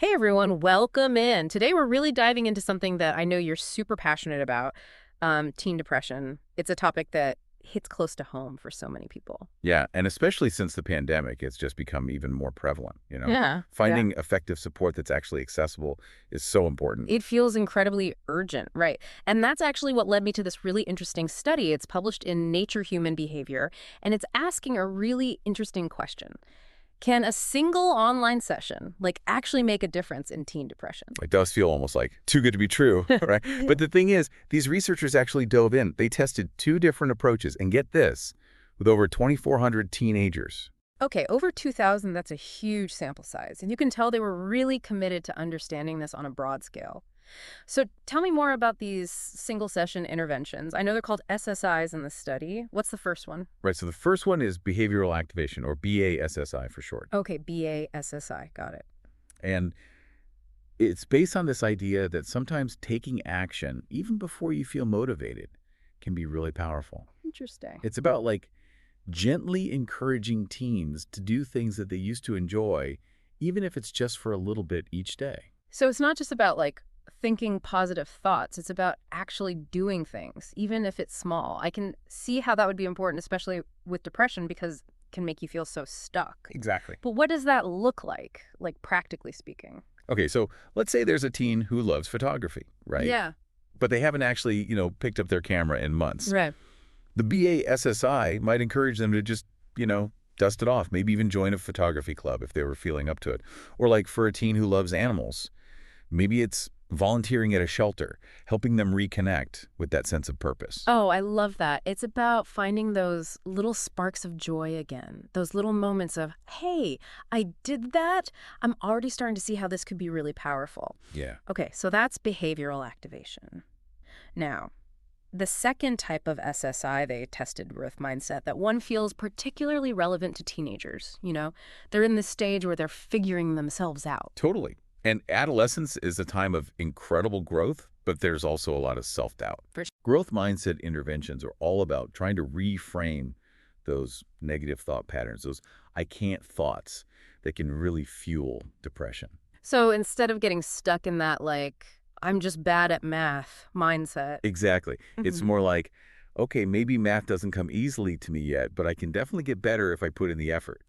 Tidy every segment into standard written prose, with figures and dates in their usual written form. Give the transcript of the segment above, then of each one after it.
Hey everyone, welcome in. Today we're really diving into something that I know you're super passionate about, teen depression. It's a topic that hits close to home for so many people. Yeah, and especially since the pandemic, it's just become even more prevalent. Yeah. Yeah. Finding effective support that's actually accessible is so important. It feels incredibly urgent, right? And that's actually what led me to this really interesting study. It's published in Nature Human Behavior, and it's asking a really interesting question. Can a single online session, actually make a difference in teen depression? It does feel almost like too good to be true, right? But the thing is, these researchers actually dove in. They tested two different approaches, and get this, with over 2,400 teenagers. Okay, over 2,000, that's a huge sample size, and you can tell they were really committed to understanding this on a broad scale. So tell me more about these single session interventions. I know they're called SSIs in the study. What's the first one? Right, so the first one is behavioral activation, or BASSI for short. Okay, BASSI, got it. And it's based on this idea that sometimes taking action, even before you feel motivated, can be really powerful. Interesting. It's about gently encouraging teens to do things that they used to enjoy, even if it's just for a little bit each day. So it's not just about thinking positive thoughts, it's about actually doing things, even if it's small. I can see how that would be important, especially with depression, because it can make you feel so stuck. Exactly. But what does that look like practically speaking? Okay, so let's say there's a teen who loves photography, right? Yeah. But they haven't actually picked up their camera in months. Right. The BASSI might encourage them to just dust it off, maybe even join a photography club if they were feeling up to it. Or like for a teen who loves animals, maybe it's volunteering at a shelter, helping them reconnect with that sense of purpose. Oh, I love that. It's about finding those little sparks of joy again, those little moments of, hey, I did that. I'm already starting to see how this could be really powerful. Yeah. Okay, so that's behavioral activation. Now, the second type of SSI they tested growth mindset, that one feels particularly relevant to teenagers. They're in this stage where they're figuring themselves out. Totally. And adolescence is a time of incredible growth, but there's also a lot of self-doubt. For sure. Growth mindset interventions are all about trying to reframe those negative thought patterns, those I can't thoughts that can really fuel depression. So instead of getting stuck in that, I'm just bad at math mindset. Exactly. It's Mhm. more like, okay, maybe math doesn't come easily to me yet, but I can definitely get better if I put in the effort.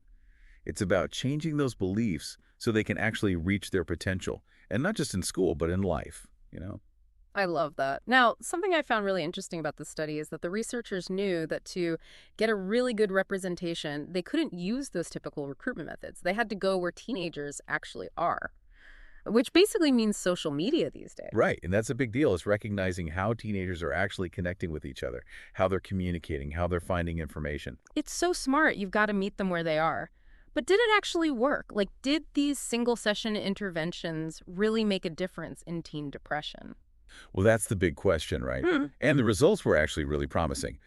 It's about changing those beliefs so they can actually reach their potential, and not just in school, but in life. I love that. Now, something I found really interesting about this study is that the researchers knew that to get a really good representation, they couldn't use those typical recruitment methods. They had to go where teenagers actually are, which basically means social media these days. Right, and that's a big deal, is recognizing how teenagers are actually connecting with each other, how they're communicating, how they're finding information. It's so smart. You've got to meet them where they are. But did it actually work? Did these single session interventions really make a difference in teen depression? Well, that's the big question, right? Hmm. And the results were actually really promising.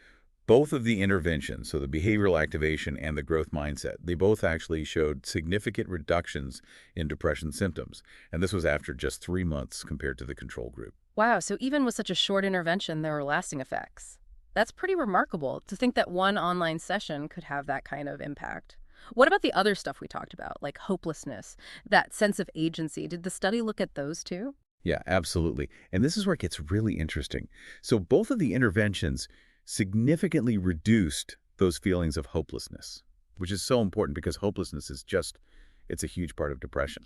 Both of the interventions, so the behavioral activation and the growth mindset, they both actually showed significant reductions in depression symptoms. And this was after just 3 months compared to the control group. Wow, so even with such a short intervention, there were lasting effects. That's pretty remarkable to think that one online session could have that kind of impact. What about the other stuff we talked about, like hopelessness, that sense of agency? Did the study look at those too? Yeah, absolutely. And this is where it gets really interesting. So both of the interventions significantly reduced those feelings of hopelessness, which is so important because hopelessness is it's a huge part of depression.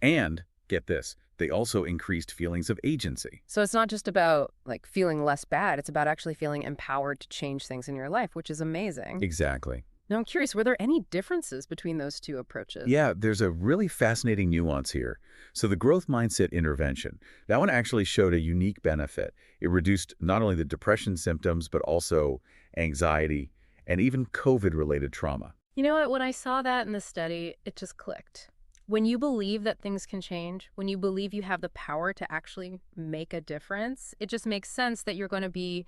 And get this, they also increased feelings of agency. So it's not just about feeling less bad, it's about actually feeling empowered to change things in your life, which is amazing. Exactly. Now I'm curious, were there any differences between those two approaches? Yeah, there's a really fascinating nuance here. So the growth mindset intervention, that one actually showed a unique benefit. It reduced not only the depression symptoms, but also anxiety and even COVID-related trauma. You know what? When I saw that in the study, it just clicked. When you believe that things can change, when you believe you have the power to actually make a difference, it just makes sense that you're going to be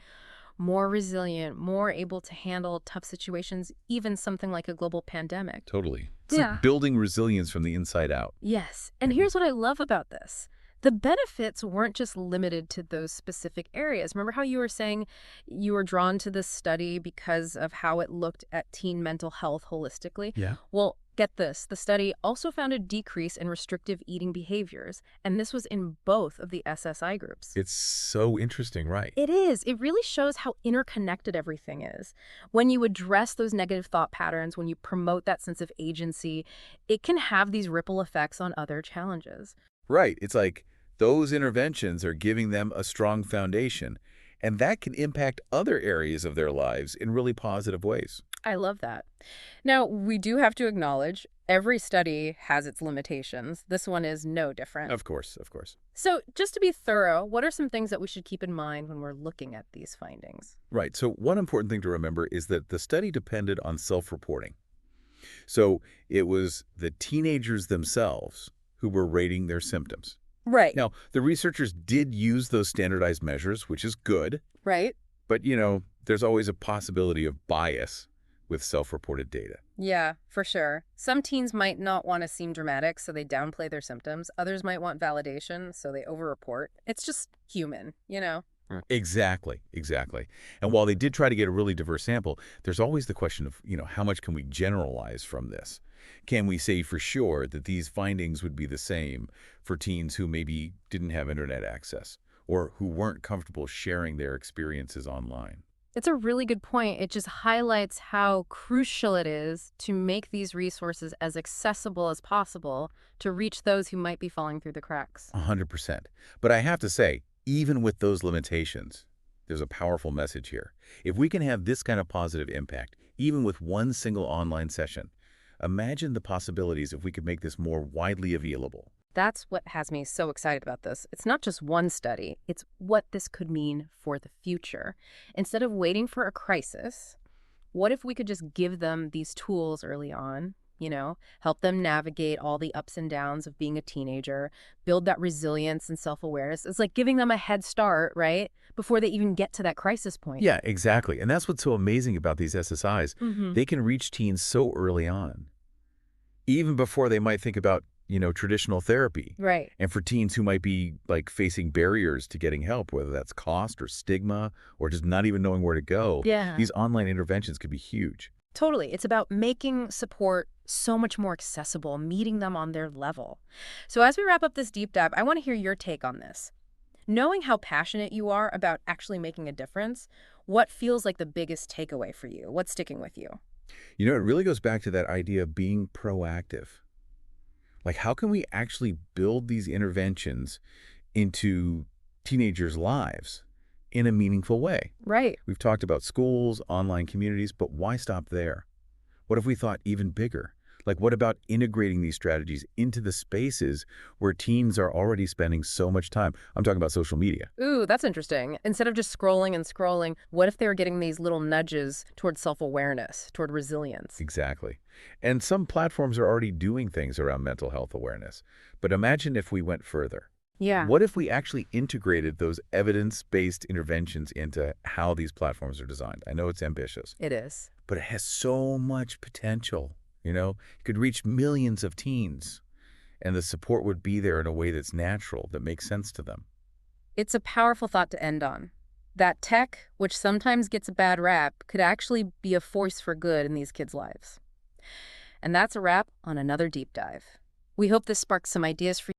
more resilient, more able to handle tough situations, even something like a global pandemic. Totally. It's Yeah. like building resilience from the inside out. Yes. And here's what I love about this. The benefits weren't just limited to those specific areas. Remember how you were saying you were drawn to this study because of how it looked at teen mental health holistically? Yeah. Well, Get this, the study also found a decrease in restrictive eating behaviors, and this was in both of the SSI groups. It's so interesting, right? It is. It really shows how interconnected everything is. When you address those negative thought patterns, when you promote that sense of agency, it can have these ripple effects on other challenges. Right. It's like those interventions are giving them a strong foundation, and that can impact other areas of their lives in really positive ways. I love that. Now, we do have to acknowledge every study has its limitations. This one is no different. Of course, of course. So, just to be thorough, what are some things that we should keep in mind when we're looking at these findings? Right. So one important thing to remember is that the study depended on self-reporting. So it was the teenagers themselves who were rating their symptoms. Right. Now, the researchers did use those standardized measures, which is good, Right? but, there's always a possibility of bias with self-reported data. Yeah, for sure. Some teens might not want to seem dramatic, so they downplay their symptoms. Others might want validation, so they overreport. It's just human. Exactly, exactly. And while they did try to get a really diverse sample, there's always the question of, how much can we generalize from this? Can we say for sure that these findings would be the same for teens who maybe didn't have internet access or who weren't comfortable sharing their experiences online? It's a really good point. It just highlights how crucial it is to make these resources as accessible as possible to reach those who might be falling through the cracks. 100%. But I have to say, even with those limitations, there's a powerful message here. If we can have this kind of positive impact, even with one single online session, imagine the possibilities if we could make this more widely available. That's what has me so excited about this. It's not just one study, it's what this could mean for the future. Instead of waiting for a crisis, what if we could just give them these tools early on? Help them navigate all the ups and downs of being a teenager, build that resilience and self-awareness. It's like giving them a head start, right? Before they even get to that crisis point. Yeah, exactly. And that's what's so amazing about these SSIs. Mm-hmm. They can reach teens so early on, even before they might think about, traditional therapy. Right. And for teens who might be like facing barriers to getting help, whether that's cost or stigma or just not even knowing where to go, Yeah. these online interventions could be huge. Totally. It's about making support so much more accessible, meeting them on their level. So as we wrap up this deep dive, I want to hear your take on this. Knowing how passionate you are about actually making a difference, what feels like the biggest takeaway for you? What's sticking with you? It really goes back to that idea of being proactive. Like, how can we actually build these interventions into teenagers' lives in a meaningful way? Right. We've talked about schools, online communities, but why stop there? What if we thought even bigger? Like, what about integrating these strategies into the spaces where teens are already spending so much time? I'm talking about social media. Ooh, that's interesting. Instead of just scrolling and scrolling, what if they were getting these little nudges toward self-awareness, toward resilience? Exactly. And some platforms are already doing things around mental health awareness. But imagine if we went further. Yeah, What if we actually integrated those evidence-based interventions into how these platforms are designed? I know it's ambitious, it is. but it has so much potential. It could reach millions of teens, and the support would be there in a way that's natural, that makes sense to them. It's a powerful thought to end on. That tech, which sometimes gets a bad rap, could actually be a force for good in these kids' lives. And that's a wrap on another deep dive. We hope this sparks some ideas for